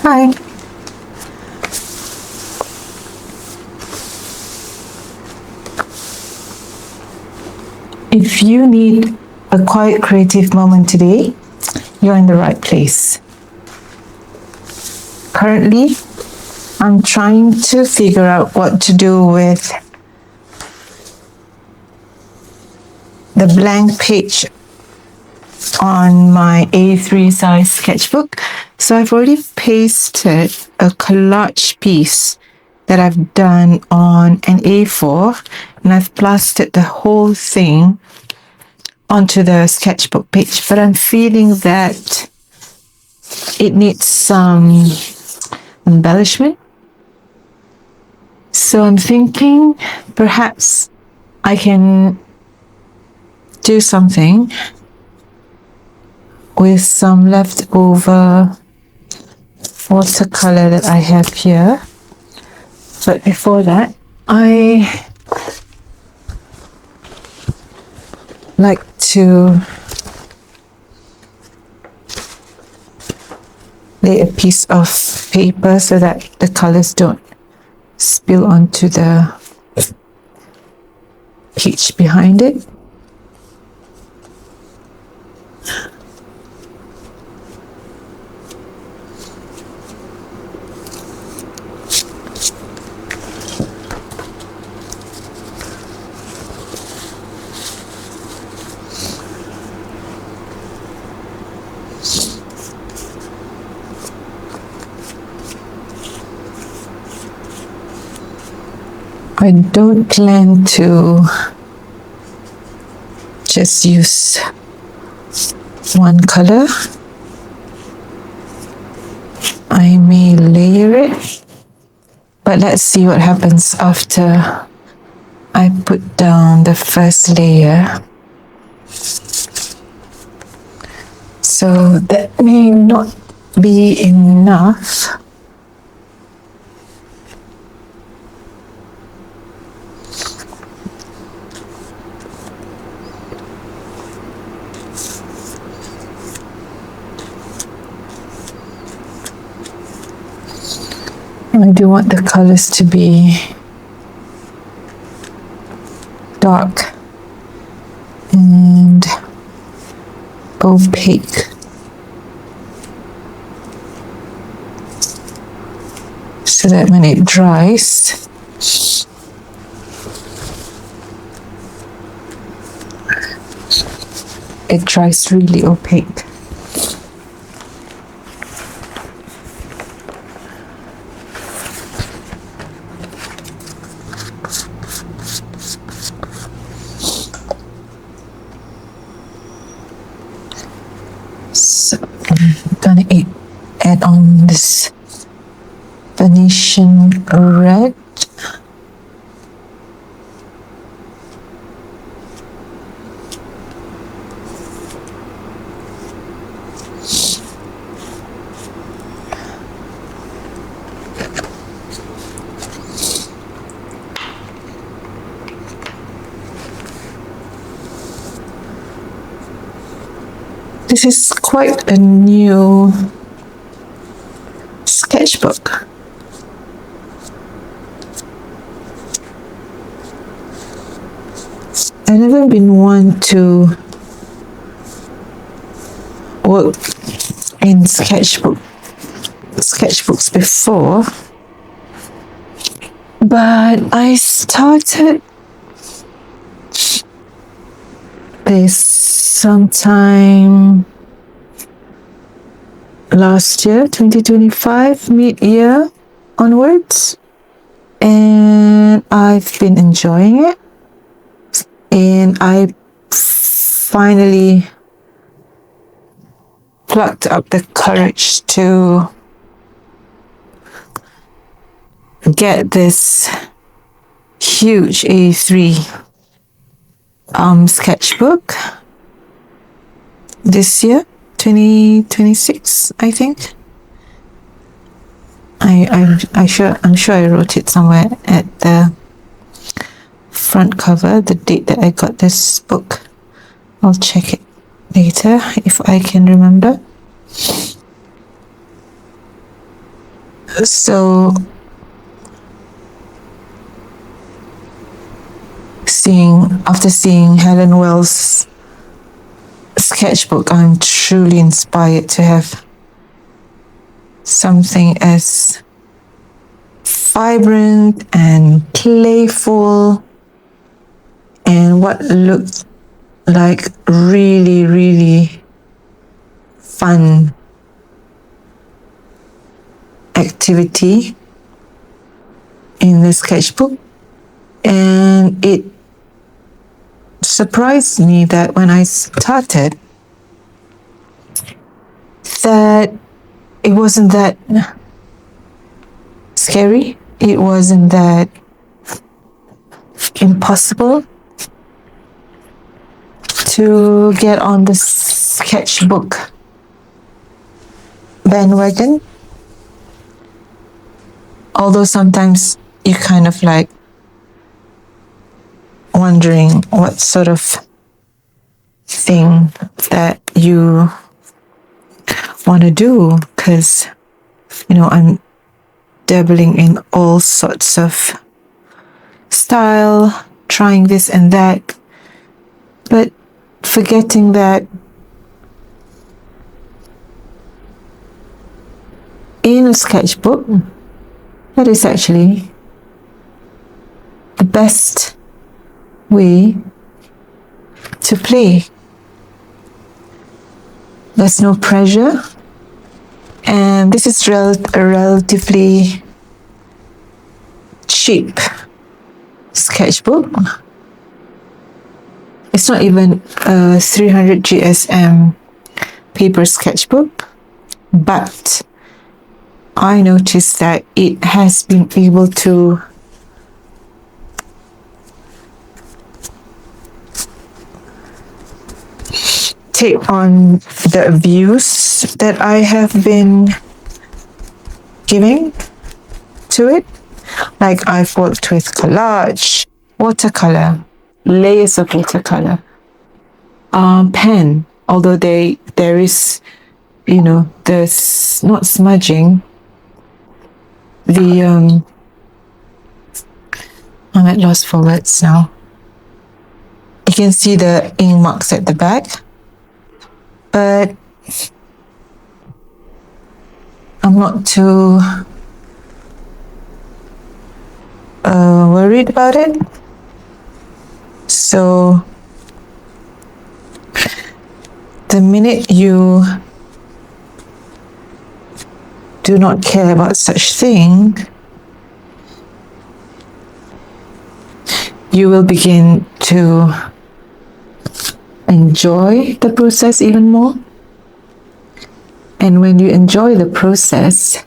Hi. If you need a quiet creative moment today, you're in the right place. Currently, I'm trying to figure out what to do with the blank page on my A3 size sketchbook. So I've already pasted a collage piece that I've done on an A4, and I've plastered the whole thing onto the sketchbook page. But I'm feeling that it needs some embellishment. So I'm thinking perhaps I can do something with some leftover watercolor that I have here. But before that, I like to lay a piece of paper so that the colors don't spill onto the page behind it. I don't plan to just use one color. I may layer it, but let's see what happens after I put down the first layer. So that may not be enough. I do want the colors to be dark and opaque. So that when it dries, it dries really opaque. So I'm gonna add on this Venetian red. This is quite a new sketchbook. I've never been one to work in sketchbooks before, but I started this sometime last year, 2025, mid-year onwards, and I've been enjoying it. And I finally plucked up the courage to get this huge A3 sketchbook this year, 2026, I think. I'm sure I wrote it somewhere at the front cover, the date that I got this book. I'll check it later if I can remember. So after seeing Helen Wells' sketchbook, I'm truly inspired to have something as vibrant and playful and what looked like really, really fun activity in the sketchbook. And it surprised me that when I started, that it wasn't that scary. It wasn't that impossible to get on the sketchbook bandwagon. Although sometimes you kind of like wondering what sort of thing that you want to do, because I'm dabbling in all sorts of style, trying this and that, but forgetting that in a sketchbook, that is actually the best way to play. There's no pressure, and this is a relatively cheap sketchbook. It's not even a 300 GSM paper sketchbook, but I noticed that it has been able to take on the views that I have been giving to it. Like I've worked with collage, watercolor, layers of watercolor, pen, although there is, there's not smudging. I'm at loss for words now. You can see the ink marks at the back, but I'm not too worried about it. So the minute you do not care about such thing, you will begin to enjoy the process even more. And when you enjoy the process,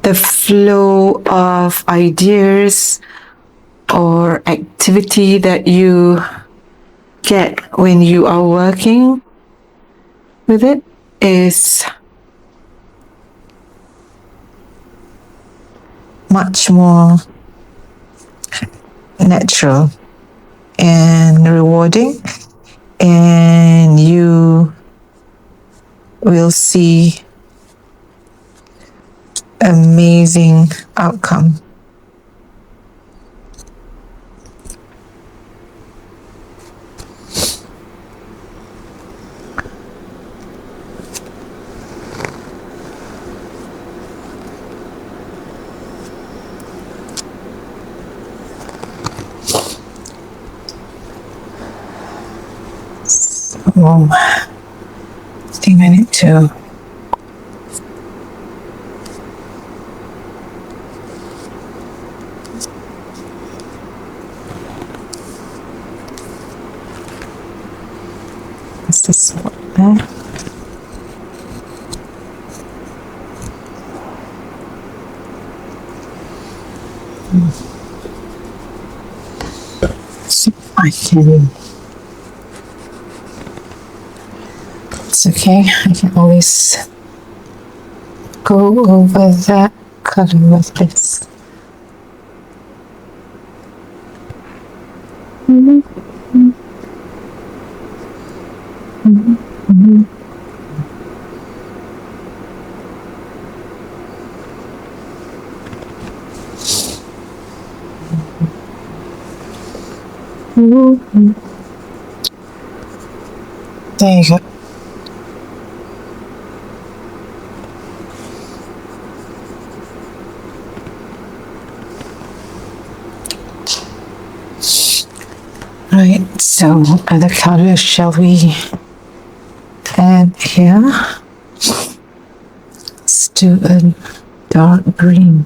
the flow of ideas or activity that you get when you are working with it is much more natural and rewarding, and you will see amazing outcome. I think I need to what's this spot there? So I can. It's okay, I can always go over that color with this. There you go. Right, so other colors shall we add here? Let's do a dark green.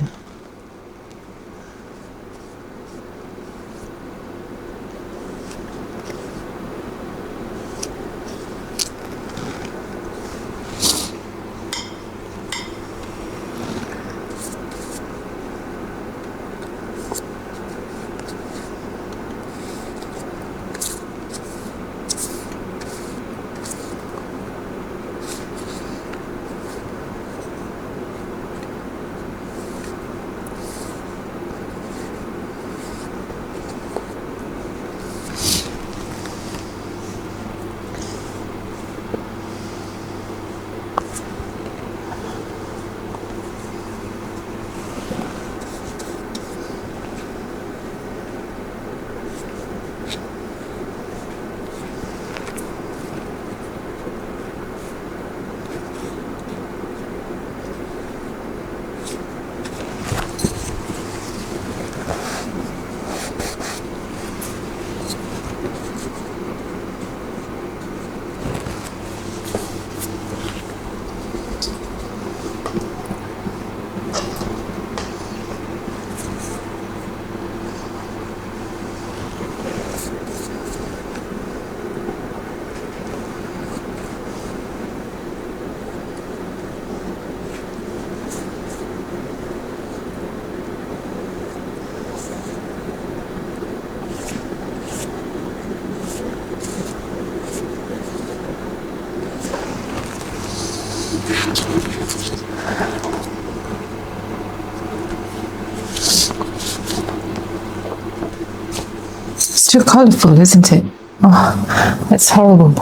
It's too colorful, isn't it? Oh, that's horrible.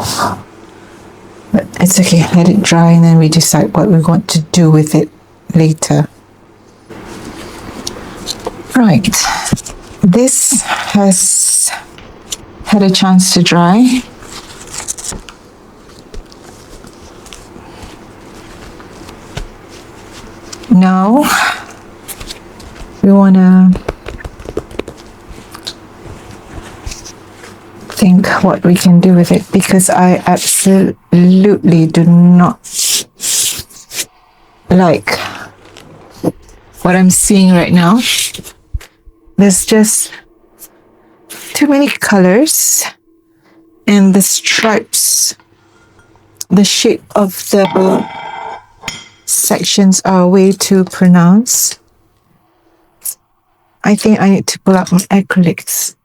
But it's okay, let it dry and then we decide what we want to do with it later. Right, this has had a chance to dry. Now we want to think what we can do with it, because I absolutely do not like what I'm seeing right now. There's just too many colors, and the stripes, the shape of the sections are way too pronounced. I think I need to pull out my acrylics.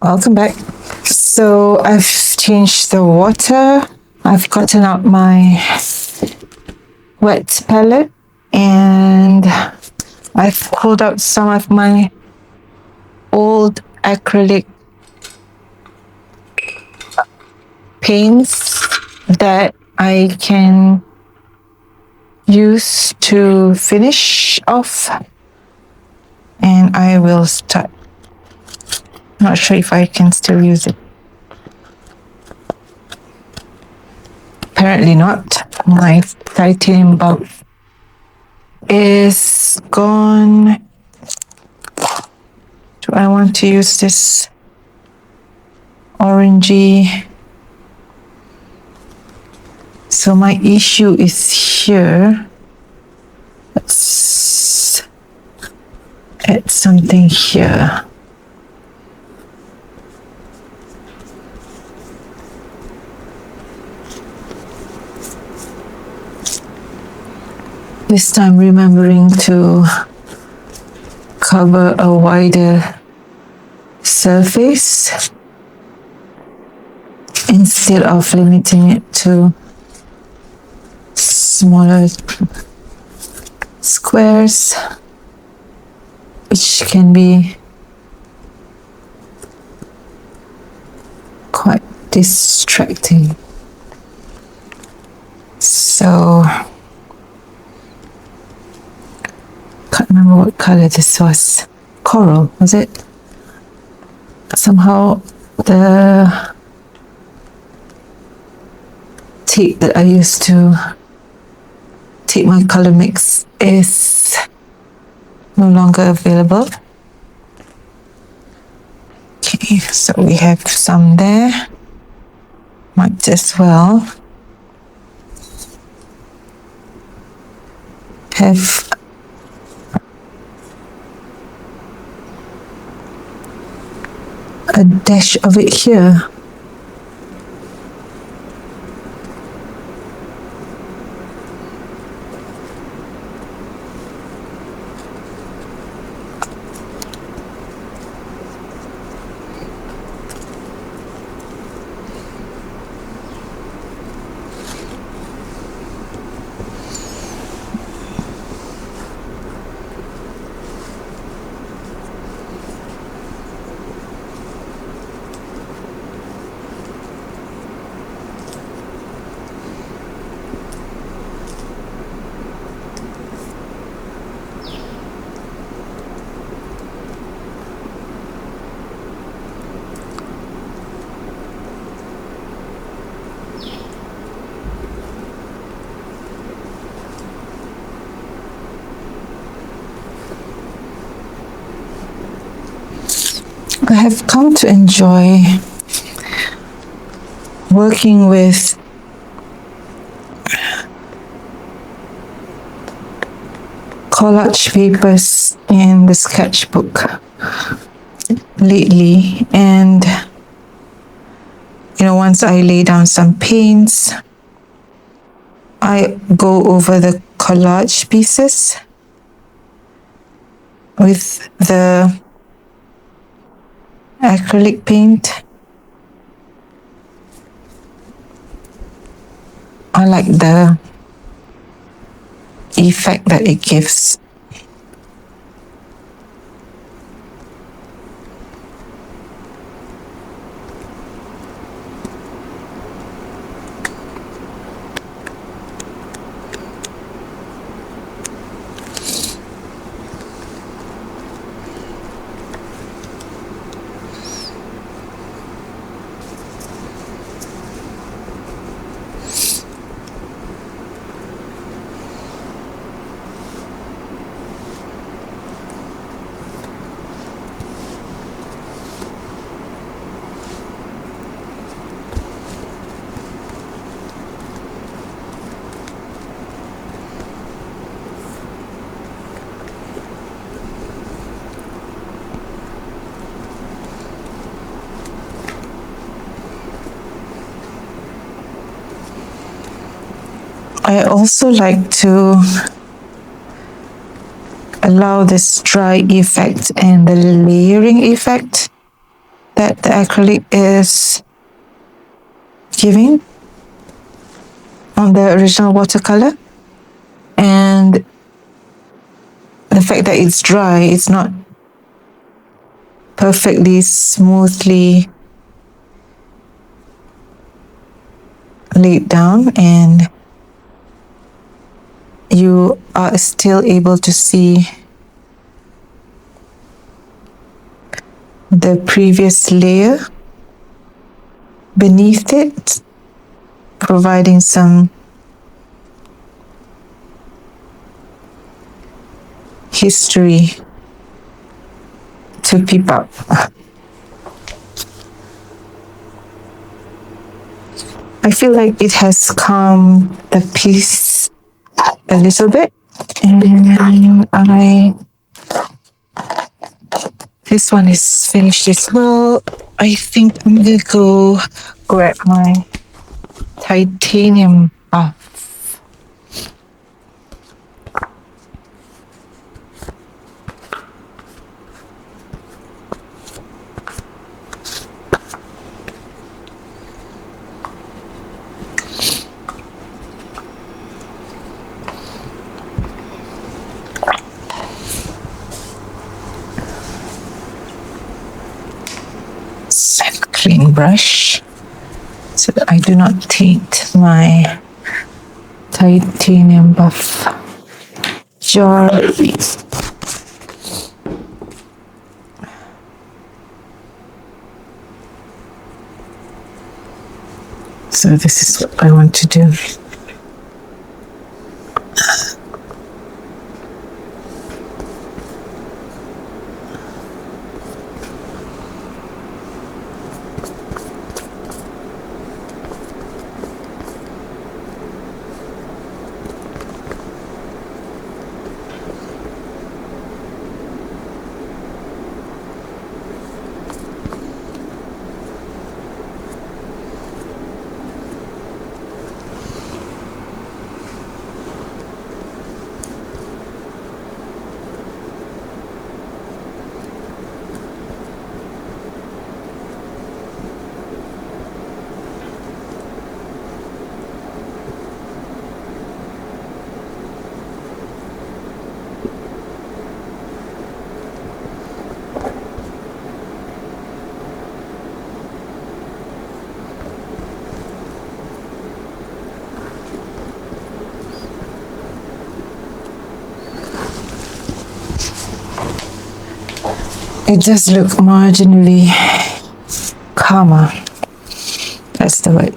Welcome back. So I've changed the water. I've gotten out my wet palette and I've pulled out some of my old acrylic paints that I can use to finish off, and I will start. Not sure if I can still use it. Apparently not. My titanium bulb is gone. Do I want to use this orangey? So my issue is here. Let's add something here. This time remembering to cover a wider surface instead of limiting it to smaller squares, which can be quite distracting. So cut remember what color this was. Coral, was it? Somehow the tape that I used to tape my color mix is no longer available. Okay, so we have some there. Might as well have a dash of it here. I have come to enjoy working with collage papers in the sketchbook lately, and once I lay down some paints, I go over the collage pieces with the acrylic paint. I like the effect that it gives. I also like to allow this dry effect and the layering effect that the acrylic is giving on the original watercolor. And the fact that it's dry, it's not perfectly smoothly laid down, and you are still able to see the previous layer beneath it, providing some history to peep up. I feel like it has calmed the piece a little bit, and this one is finished as well. I think I'm gonna go grab my titanium buff. And clean brush so that I do not taint my titanium buff jar. So this is what I want to do. It does look marginally calmer. That's the word.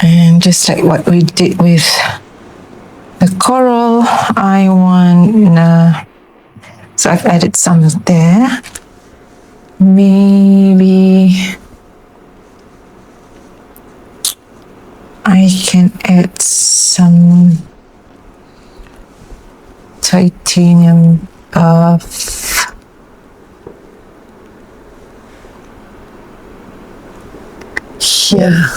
And just like what we did with the coral, I want, so I've added some there. Maybe I can add some titanium buff. Here.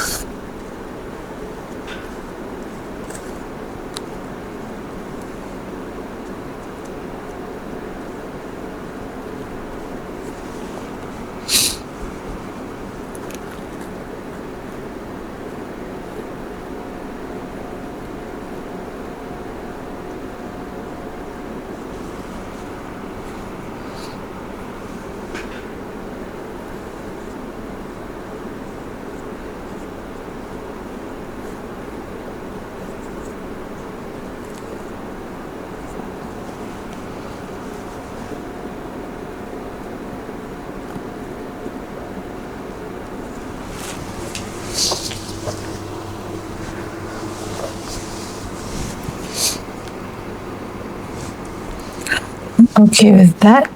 Okay with that.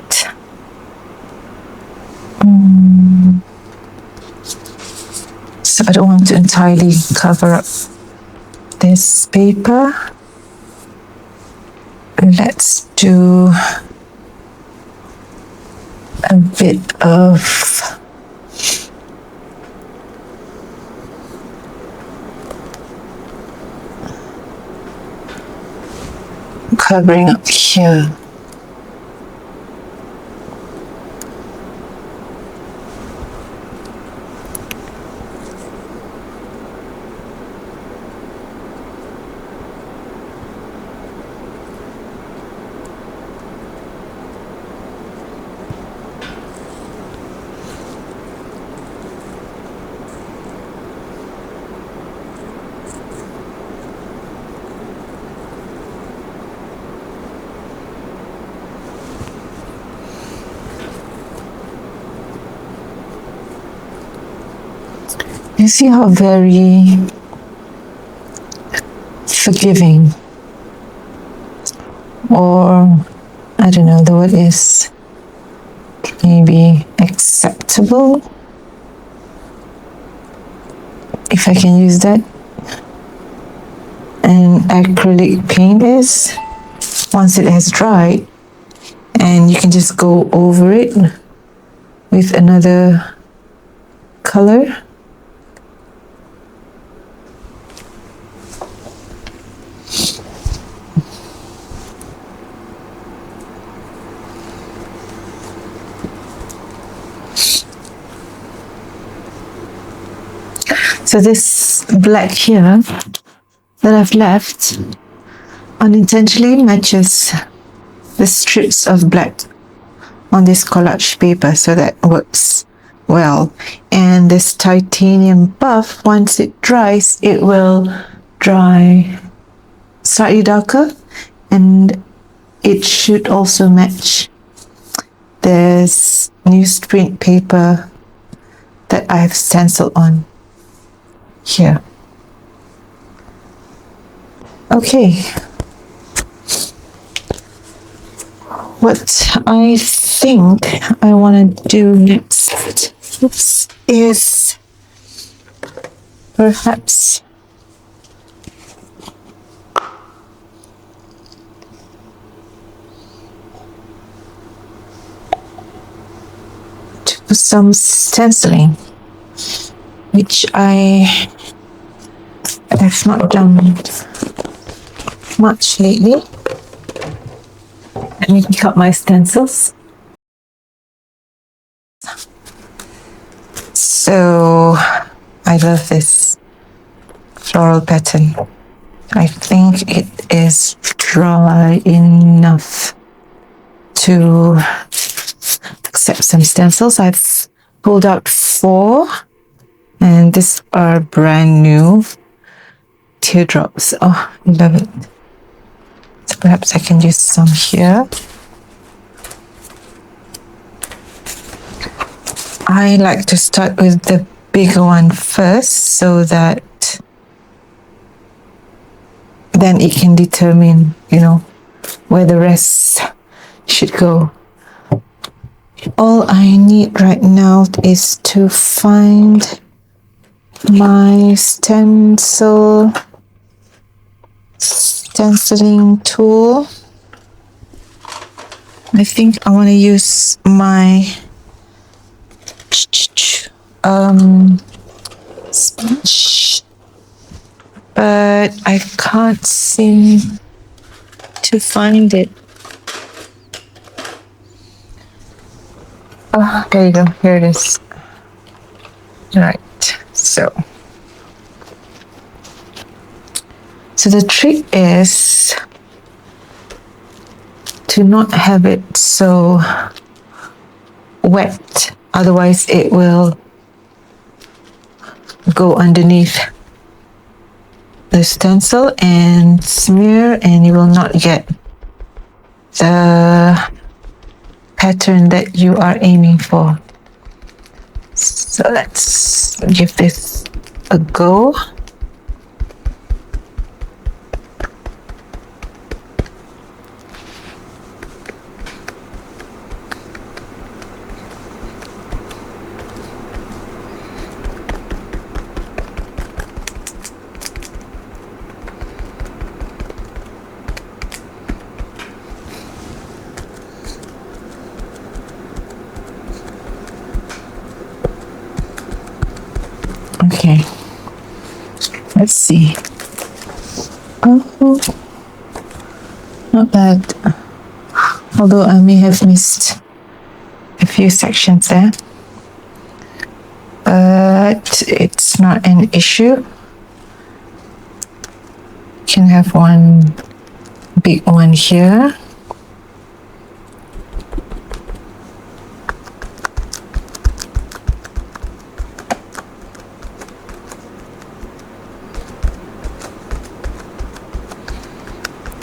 So I don't want to entirely cover up this paper. Let's do a bit of covering up here. You see how very forgiving, or I don't know, the word is maybe acceptable, if I can use that, acrylic paint is once it has dried, and you can just go over it with another color. So this black here that I've left unintentionally matches the strips of black on this collage paper, so that works well. And this titanium buff, once it dries, it will dry slightly darker, and it should also match this newsprint paper that I have stenciled on here. Okay, what I think I want to do next is perhaps to do some stenciling, which I have not done much lately. Let me pick up my stencils. So I love this floral pattern. I think it is dry enough to accept some stencils. I've pulled out 4, and these are brand new teardrops. Oh, I love it. So perhaps I can use some here. I like to start with the bigger one first, so that then it can determine, where the rest should go. All I need right now is to find my stenciling tool. I think I want to use my sponge, but I can't seem to find it. Oh, there you go. Here it is. Right. So the trick is to not have it so wet, otherwise it will go underneath the stencil and smear, and you will not get the pattern that you are aiming for. So let's give this a go. Okay, let's see. Oh, not bad. Although I may have missed a few sections there, but it's not an issue. Can have one big one here.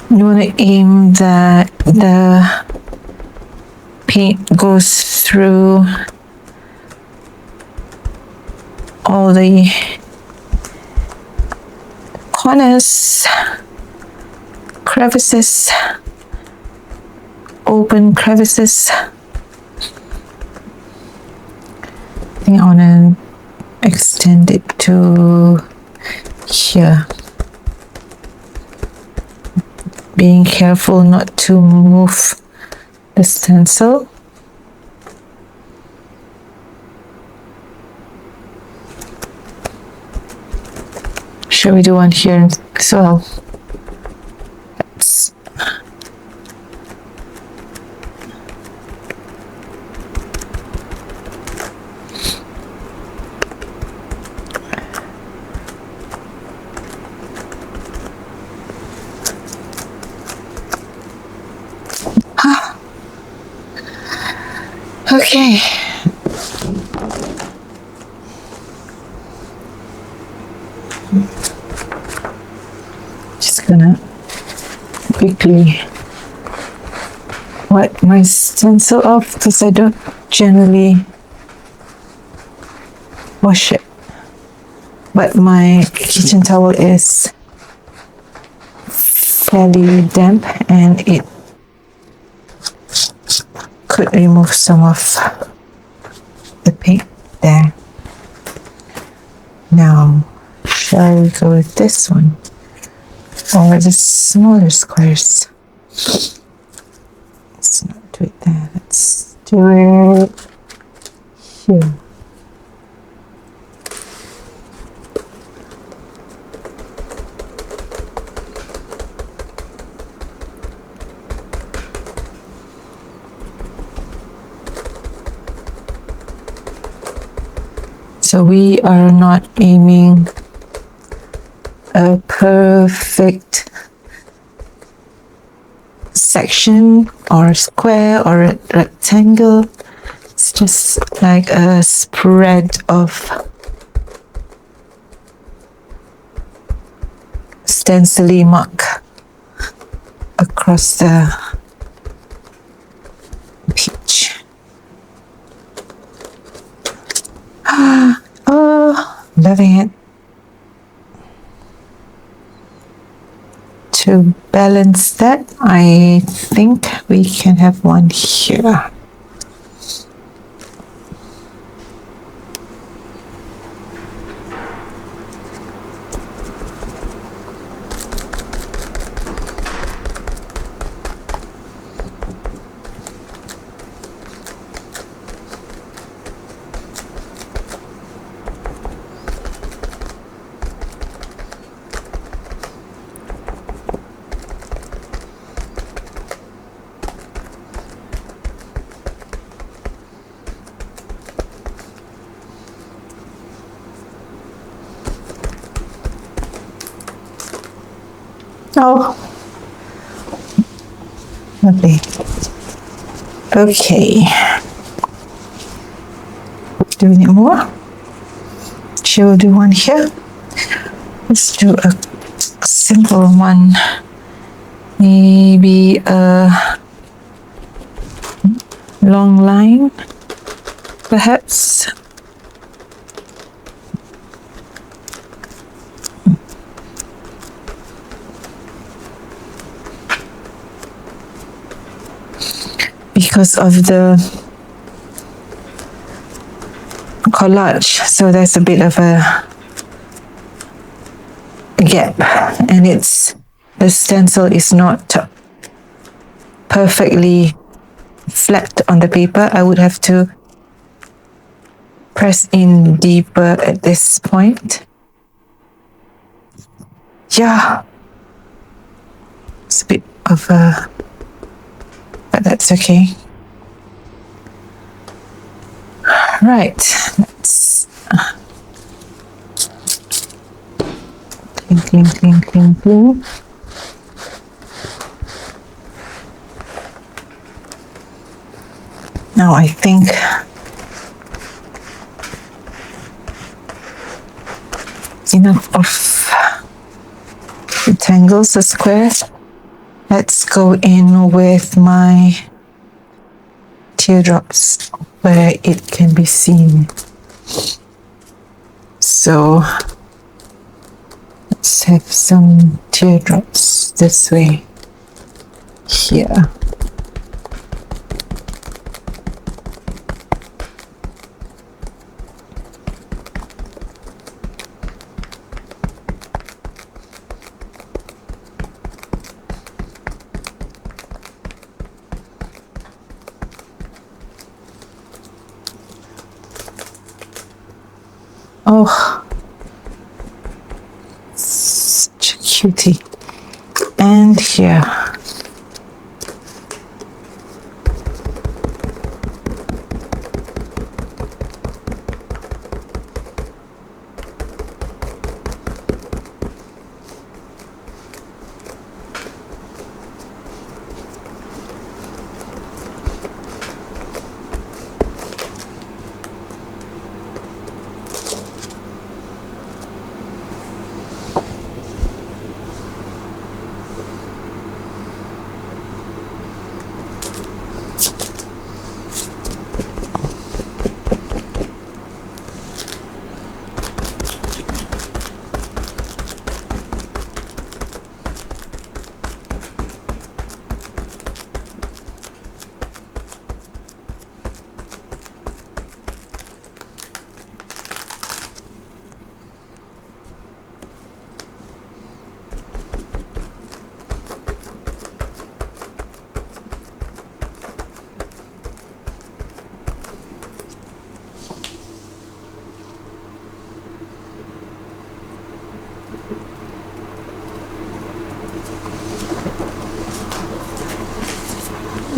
You want to aim that the paint goes through all the corners, crevices, open crevices. I think I want to extend it to here. being careful not to move the stencil. Shall we do one here as well? Okay. Just gonna quickly wipe my stencil off because I don't generally wash it. But my kitchen towel is fairly damp and it could remove some of the paint there. Now, shall we go with this one or the smaller squares? Let's not do it there. Let's do it here. So we are not aiming a perfect section or square or a rectangle. It's just like a spread of stencil mark across the peach. Oh, loving it. To balance that, I think we can have one here. Oh, lovely. Okay. Do we need more? Shall we do one here? Let's do a simple one. Maybe a long line, perhaps. Because of the collage, so there's a bit of a gap, and the stencil is not perfectly flat on the paper. I would have to press in deeper at this point. Yeah, it's a bit of a, but that's okay. Right, let's clean. Now I think enough of rectangles or squares. Let's go in with my teardrops where it can be seen. So let's have some teardrops this way here. Oh, such a cutie. And here.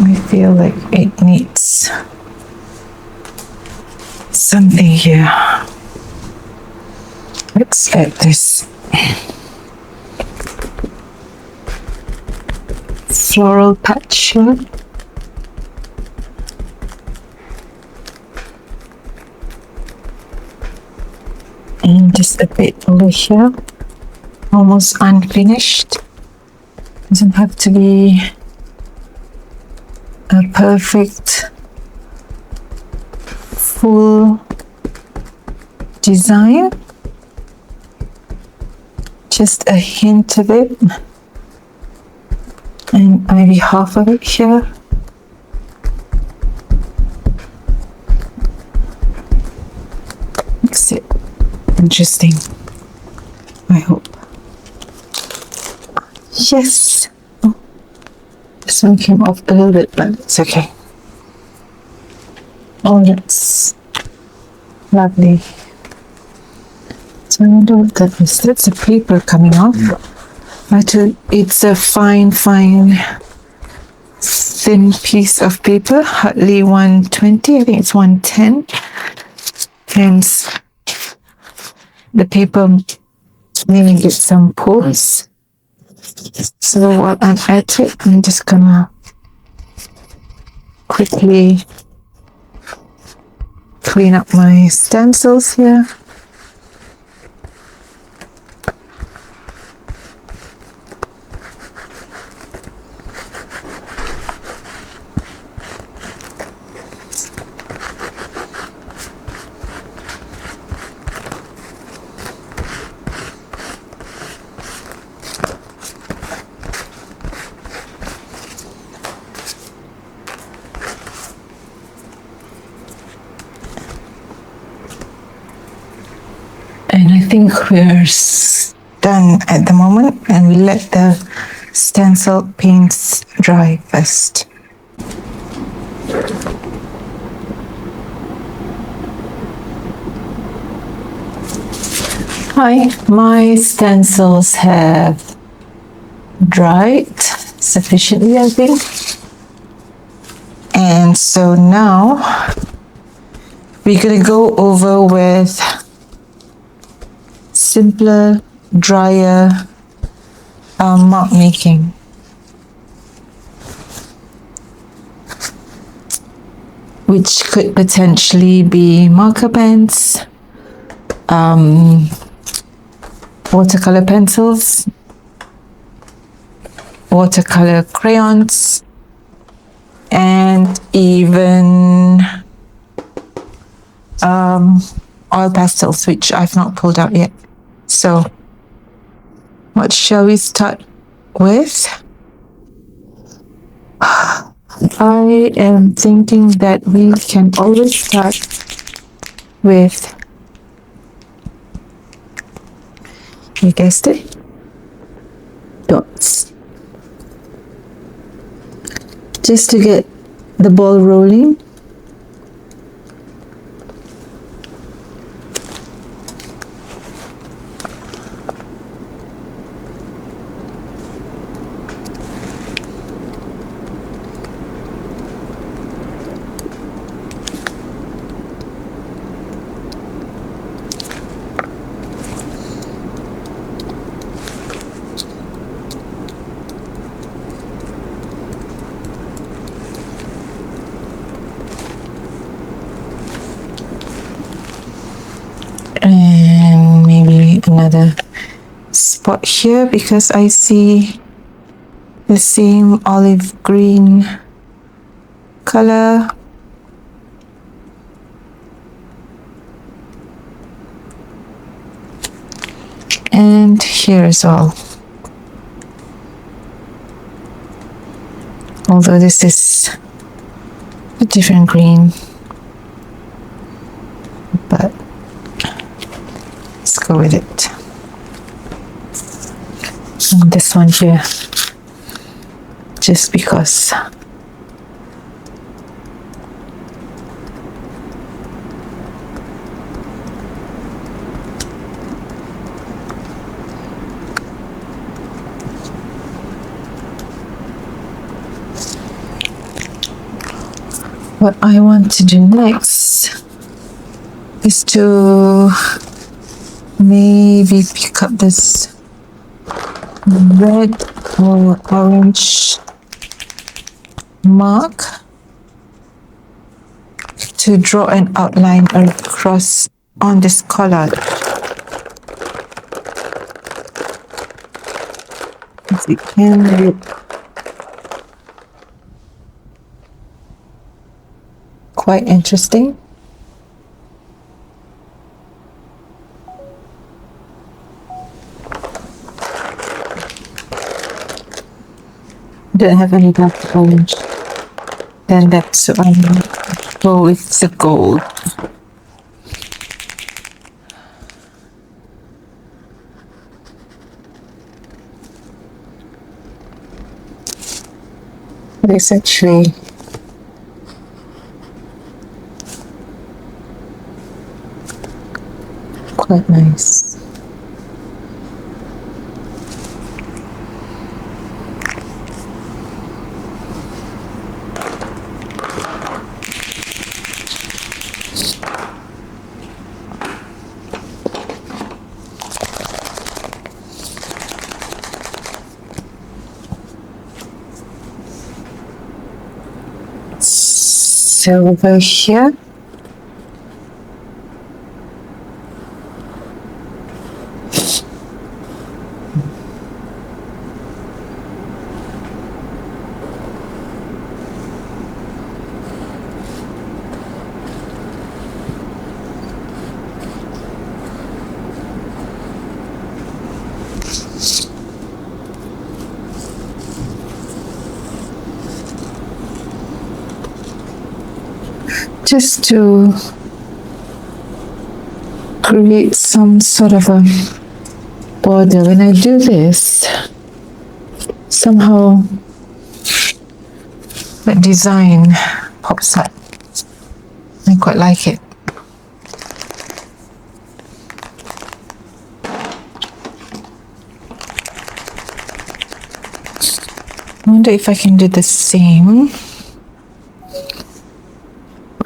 I feel like it needs something here. Let's add this floral patch here. And just a bit over here, almost unfinished. Doesn't have to be a perfect full design, just a hint of it, and maybe half of it here. Makes it interesting, I hope. Yes. This one came off a little bit, but it's okay. Oh, that's lovely. So I wonder what that is. That's a paper coming off. It's a fine, thin piece of paper. Hardly 120. I think it's 110. Hence, the paper maybe get some pores. So while I'm at it, I'm just gonna quickly clean up my stencils here. And I think we're done at the moment, and we let the stencil paints dry first. Hi, my stencils have dried sufficiently, I think. And so now we're going to go over with simpler, drier mark making. Which could potentially be marker pens, watercolor pencils, watercolor crayons, and even oil pastels, which I've not pulled out yet. So what shall we start with? I am thinking that we can always start with, you guessed it, dots. Just to get the ball rolling. spot here because I see the same olive green color. And here as well. Although this is a different green, but let's go with it. And this one here, just because. What I want to do next is to maybe pick up this red or orange mark to draw an outline across on this collage. As it can look quite interesting. Don't have any black orange, then that's why I go with the gold. It's actually quite nice. Silver here. Just to create some sort of a border. When I do this, somehow the design pops up. I quite like it. I wonder if I can do the same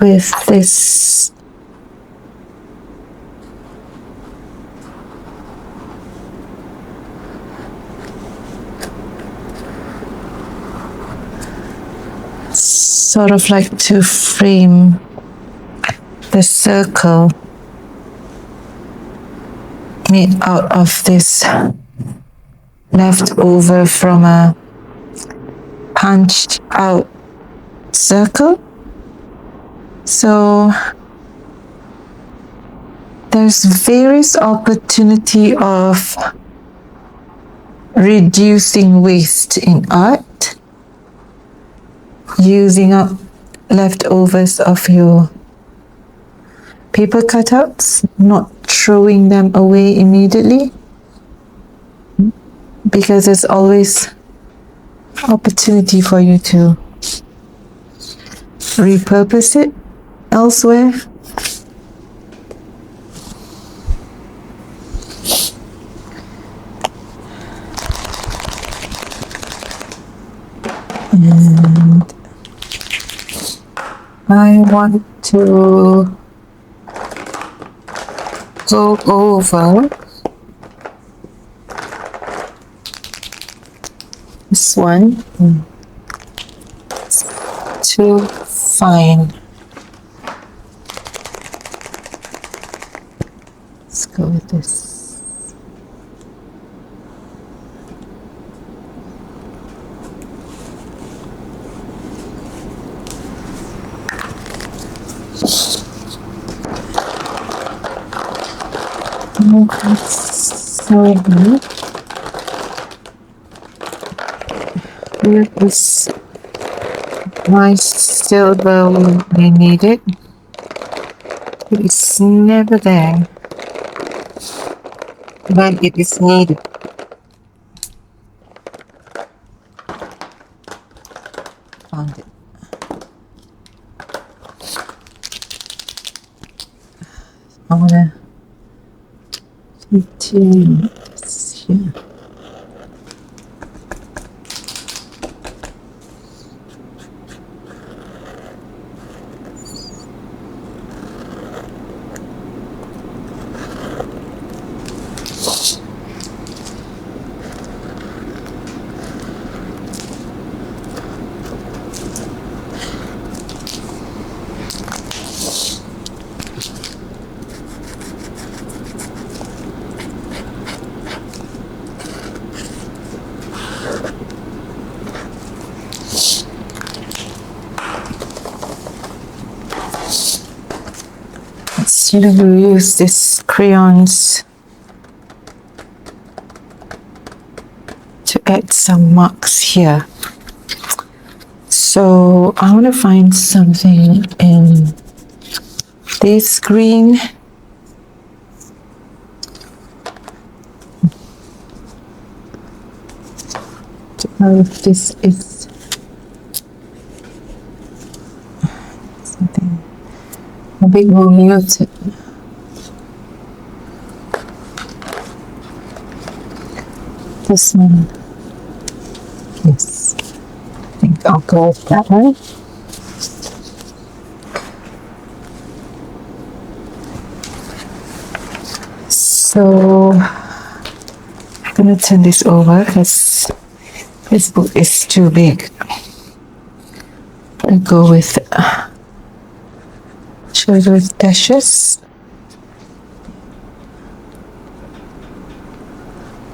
with this sort of like to frame the circle made out of this leftover from a punched out circle. So there's various opportunity of reducing waste in art, using up leftovers of your paper cutouts, not throwing them away immediately, because there's always opportunity for you to repurpose it elsewhere. And I want to go over this one. It's too fine. Let's go with this. So here is my silver when I need it. It's never there when it is needed. Found it. I wanna continue this here. Let's use this crayons to add some marks here. So I want to find something in this green. This is something a bit more muted. This one, yes, I think I'll go with that one. So I'm gonna turn this over because this book is too big. I'll go with shoulder with dashes.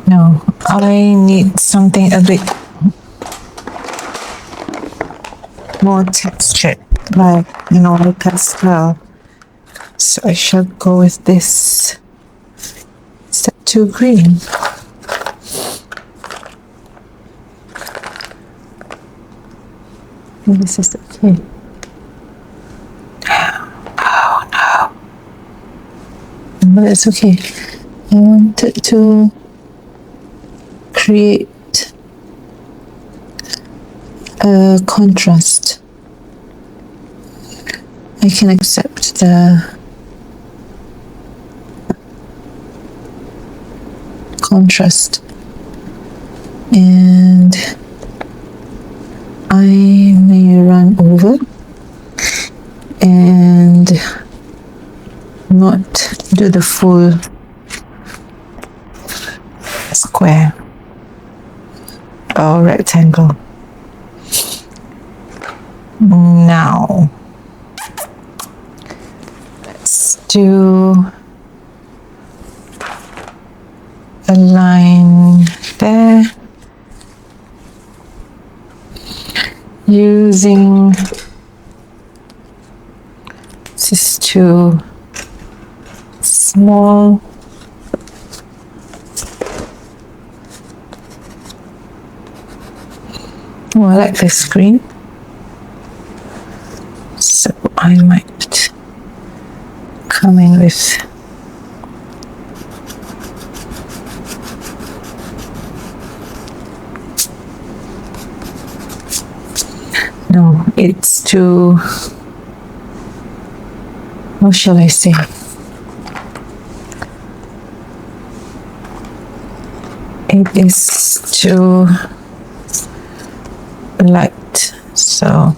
No, I need something a bit more textured, like, you know, like pastel. So I shall go with this. Is that too green? Maybe this is okay. Oh no. But it's okay. I wanted to create a contrast. I can accept the contrast, and I may run over and not do the full square or rectangle. Now let's do a line there using this is too small. Oh, I like this green, so I might come in with no, it's too, what shall I say? It is too light, so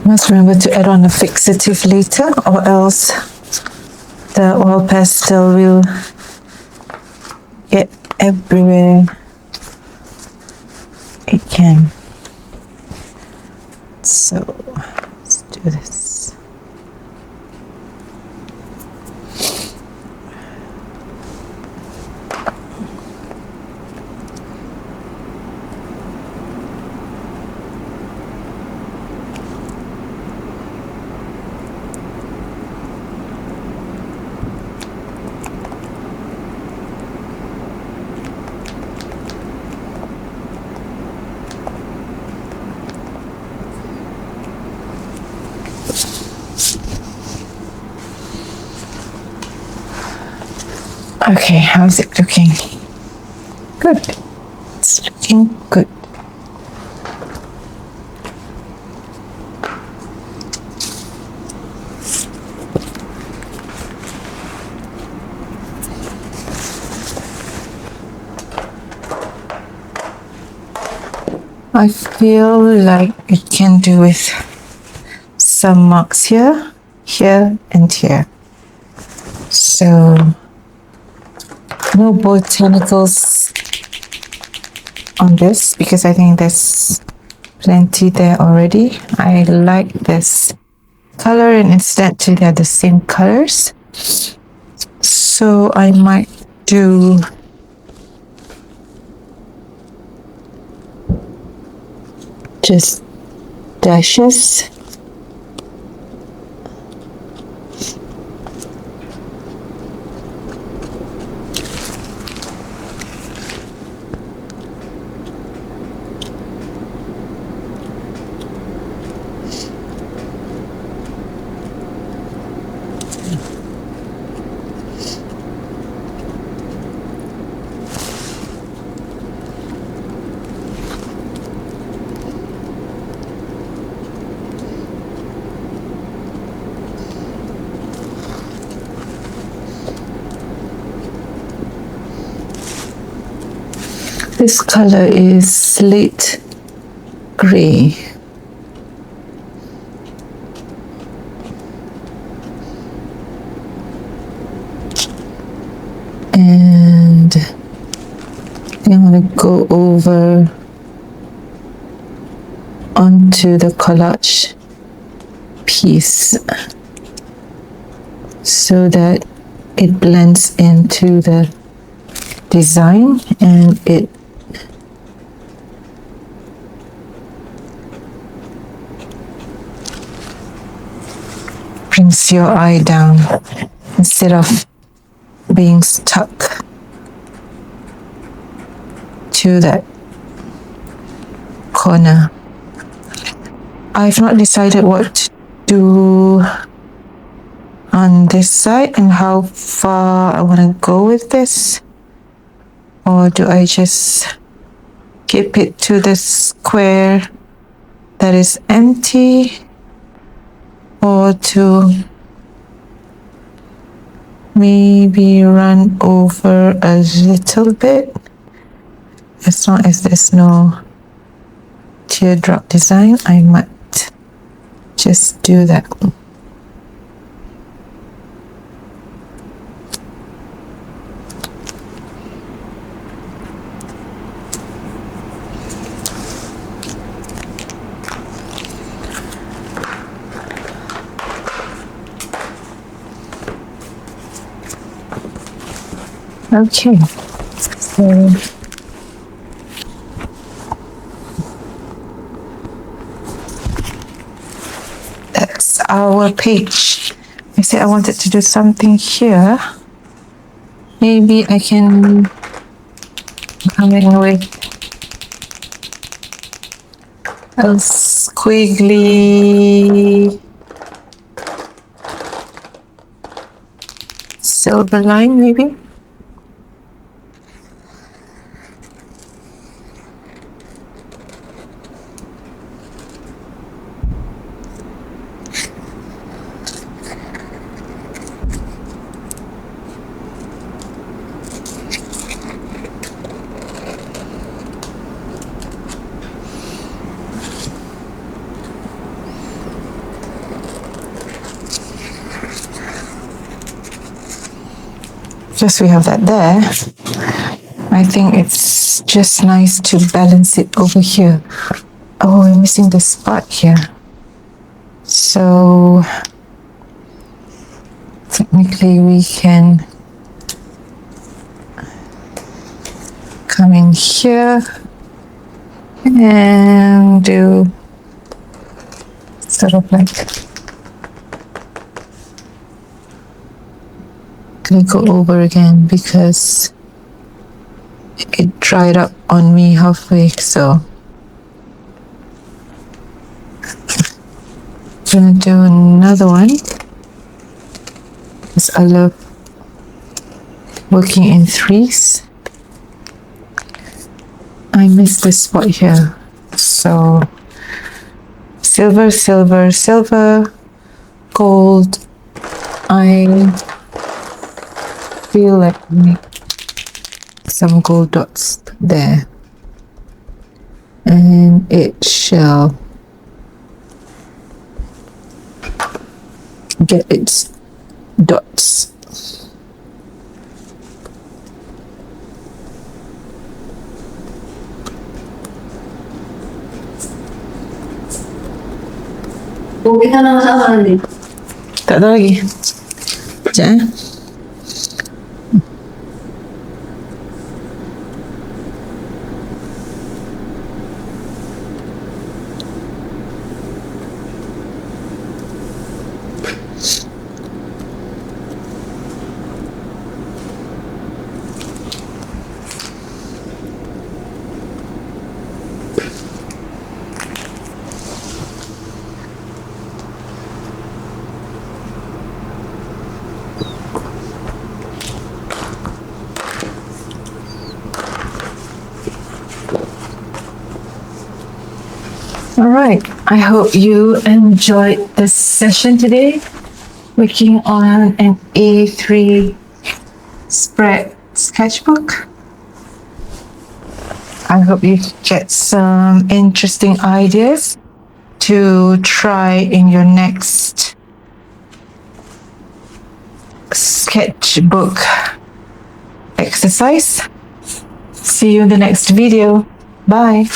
Must remember to add on a fixative later, or else the oil pastel will get everywhere it can. So let's do this. Okay, how's it looking? Good. It's looking good. I feel like it can do with some marks here, here, and here. So no botanicals on this because I think there's plenty there already. I like this color, and incidentally they're the same colors. So I might do just dashes. This color is slate gray. And I'm going to go over onto the collage piece so that it blends into the design and it brings your eye down instead of being stuck to that corner. I've not decided what to do on this side and how far I want to go with this, or do I just keep it to the square that is empty, or to maybe run over a little bit, as long as there's no teardrop design. I might just do that. Okay, so that's our page. I said I wanted to do something here. Maybe I can come in with a squiggly silver line, maybe. Because we have that there, I think it's just nice to balance it over here. Oh, we're missing the spot here. So technically we can come in here and do sort of like, gonna go over again because it dried up on me halfway, so I'm gonna do another one because I love working in threes. I missed this spot here, so silver, silver, silver, gold. I feel like make some gold dots there, and it shall get its dots. Kita na sama nanti. Tak tahu lagi. Sekejap eh. All right, I hope you enjoyed this session today, working on an A3 spread sketchbook. I hope you get some interesting ideas to try in your next sketchbook exercise. See you in the next video. Bye.